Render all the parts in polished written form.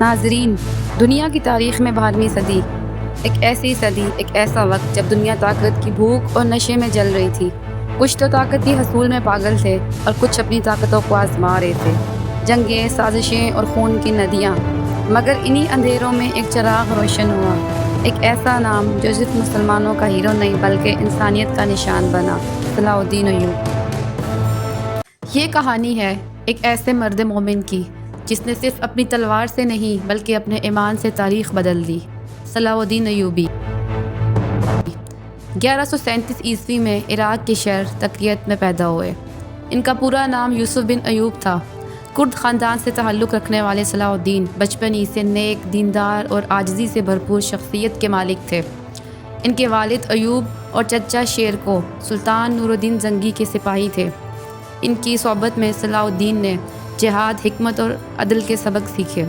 ناظرین، دنیا کی تاریخ میں 12ویں صدی ایک ایسی صدی، ایک ایسا وقت جب دنیا طاقت کی بھوک اور نشے میں جل رہی تھی۔ کچھ تو طاقت کی حصول میں پاگل تھے اور کچھ اپنی طاقتوں کو آزما رہے تھے۔ جنگیں، سازشیں اور خون کی ندیاں، مگر انہی اندھیروں میں ایک چراغ روشن ہوا، ایک ایسا نام جو صرف مسلمانوں کا ہیرو نہیں بلکہ انسانیت کا نشان بنا: صلاح الدین ایوبی۔ یہ کہانی ہے ایک ایسے مرد مومن کی جس نے صرف اپنی تلوار سے نہیں بلکہ اپنے ایمان سے تاریخ بدل دی۔ صلاح الدین ایوبی 1137 عیسوی میں عراق کے شہر تقیت میں پیدا ہوئے۔ ان کا پورا نام یوسف بن ایوب تھا۔ کرد خاندان سے تعلق رکھنے والے صلاح الدین بچپن ہی سے نیک، دیندار اور عاجزی سے بھرپور شخصیت کے مالک تھے۔ ان کے والد ایوب اور چچا شیر کو سلطان نور الدین زنگی کے سپاہی تھے۔ ان کی صحبت میں صلاح الدین نے جہاد، حکمت اور عدل کے سبق سیکھے۔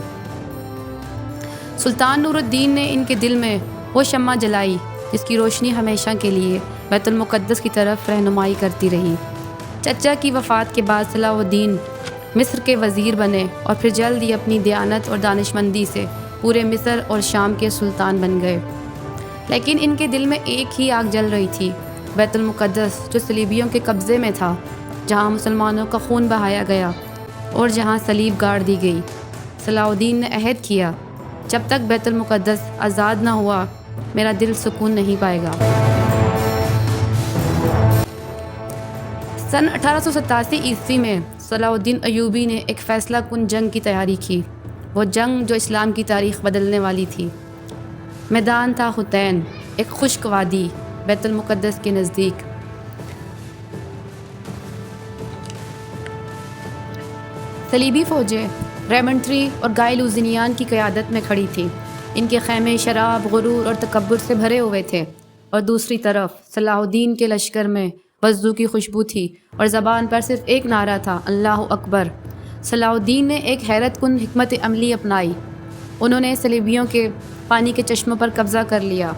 سلطان نور الدین نے ان کے دل میں وہ شمع جلائی جس کی روشنی ہمیشہ کے لیے بیت المقدس کی طرف رہنمائی کرتی رہی۔ چچا کی وفات کے بعد صلاح الدین مصر کے وزیر بنے اور پھر جلد ہی اپنی دیانت اور دانشمندی سے پورے مصر اور شام کے سلطان بن گئے۔ لیکن ان کے دل میں ایک ہی آگ جل رہی تھی: بیت المقدس جو صلیبیوں کے قبضے میں تھا، جہاں مسلمانوں کا خون بہایا گیا اور جہاں صلیب گاڑ دی گئی۔ صلاح الدین نے عہد کیا، جب تک بیت المقدس آزاد نہ ہوا میرا دل سکون نہیں پائے گا۔ سن 1887 عیسوی میں صلاح الدین ایوبی نے ایک فیصلہ کن جنگ کی تیاری کی، وہ جنگ جو اسلام کی تاریخ بدلنے والی تھی۔ میدان تھا حطین، ایک خشک وادی بیت المقدس کے نزدیک۔ صلیبی فوجیں ریمنٹری اور گائے لوزینیان کی قیادت میں کھڑی تھیں۔ ان کے خیمے شراب، غرور اور تکبر سے بھرے ہوئے تھے، اور دوسری طرف صلاح الدین کے لشکر میں وضو کی خوشبو تھی اور زبان پر صرف ایک نعرہ تھا: اللہ اکبر۔ صلاح الدین نے ایک حیرت کن حکمت عملی اپنائی۔ انہوں نے صلیبیوں کے پانی کے چشموں پر قبضہ کر لیا۔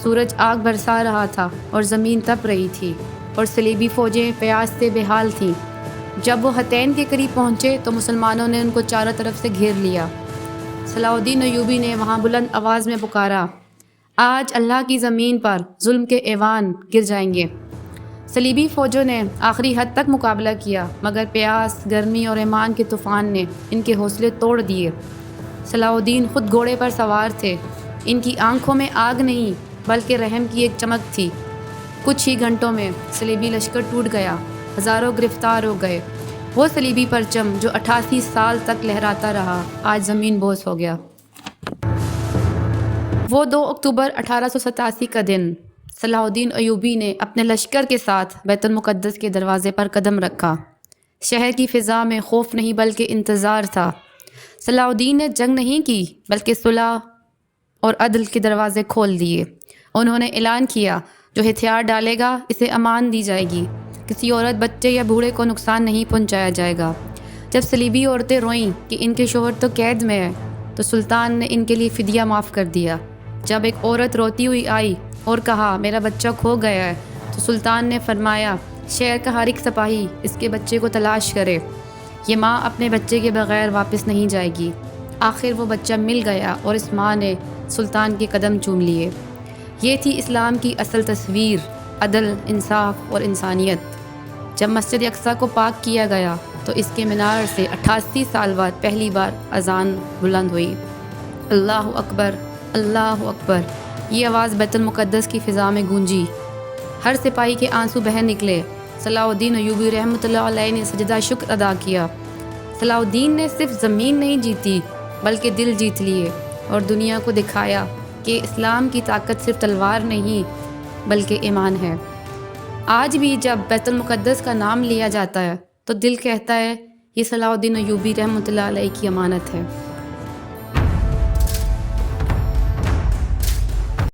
سورج آگ برسا رہا تھا اور زمین تپ رہی تھی، اور صلیبی فوجیں پیاس سے بے حال تھیں۔ جب وہ حطین کے قریب پہنچے تو مسلمانوں نے ان کو چاروں طرف سے گھیر لیا۔ صلاح الدین ایوبی نے وہاں بلند آواز میں پکارا: آج اللہ کی زمین پر ظلم کے ایوان گر جائیں گے۔ صلیبی فوجوں نے آخری حد تک مقابلہ کیا، مگر پیاس، گرمی اور ایمان کے طوفان نے ان کے حوصلے توڑ دیے۔ صلاح الدین خود گھوڑے پر سوار تھے۔ ان کی آنکھوں میں آگ نہیں بلکہ رحم کی ایک چمک تھی۔ کچھ ہی گھنٹوں میں صلیبی لشکر ٹوٹ گیا، ہزاروں گرفتار ہو گئے۔ وہ صلیبی پرچم جو 88 سال تک لہراتا رہا، آج زمین بوس ہو گیا۔ وہ 2 اکتوبر 1887 کا دن، صلاح الدین ایوبی نے اپنے لشکر کے ساتھ بیت المقدس کے دروازے پر قدم رکھا۔ شہر کی فضا میں خوف نہیں بلکہ انتظار تھا۔ صلاح الدین نے جنگ نہیں کی بلکہ صلح اور عدل کے دروازے کھول دیے۔ انہوں نے اعلان کیا، جو ہتھیار ڈالے گا اسے امان دی جائے گی، کسی عورت، بچے یا بوڑھے کو نقصان نہیں پہنچایا جائے گا۔ جب صلیبی عورتیں روئیں کہ ان کے شوہر تو قید میں ہے، تو سلطان نے ان کے لیے فدیہ معاف کر دیا۔ جب ایک عورت روتی ہوئی آئی اور کہا میرا بچہ کھو گیا ہے، تو سلطان نے فرمایا شہر کا ہر ایک سپاہی اس کے بچے کو تلاش کرے، یہ ماں اپنے بچے کے بغیر واپس نہیں جائے گی۔ آخر وہ بچہ مل گیا اور اس ماں نے سلطان کے قدم چوم لیے۔ یہ تھی اسلام کی اصل تصویر: عدل، انصاف اور انسانیت۔ جب مسجد اقصیٰ کو پاک کیا گیا تو اس کے مینار سے 88 سال بعد پہلی بار اذان بلند ہوئی: اللہ اکبر، اللہ اکبر۔ یہ آواز بیت المقدس کی فضا میں گونجی۔ ہر سپاہی کے آنسو بہہ نکلے۔ صلاح الدین ایوبی رحمۃ اللہ علیہ نے سجدہ شکر ادا کیا۔ صلاح الدین نے صرف زمین نہیں جیتی بلکہ دل جیت لیے، اور دنیا کو دکھایا کہ اسلام کی طاقت صرف تلوار نہیں بلکہ ایمان ہے۔ آج بھی جب بیت المقدس کا نام لیا جاتا ہے تو دل کہتا ہے یہ صلاح الدین ایوبی رحمۃ اللہ علیہ کی امانت ہے۔